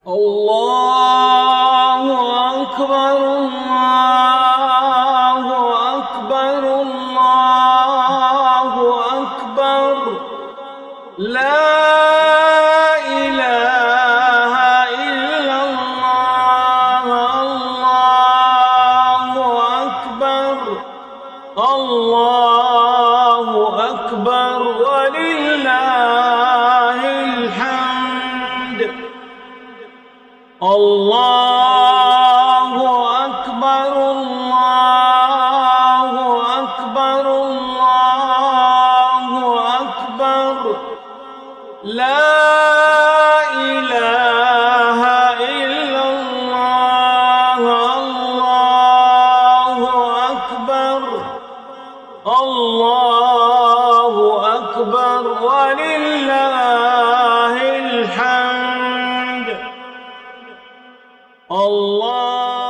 अल्लाहु अकबर अल्लाहु अकबर अल्लाहु अकबर ला इलाहा इल्लल्लाह अल्लाहु अकबर अल्लाहु अकबर वलिल्लाहिल हम्द। अल्लाहु अकबर अल्लाहु अकबर अल्लाहु अकबर ला इलाहा इल्लल्लाह अल्लाहु अकबर अल्लाहु अकबर वलिल्लाहिल हम्द। अल्लाह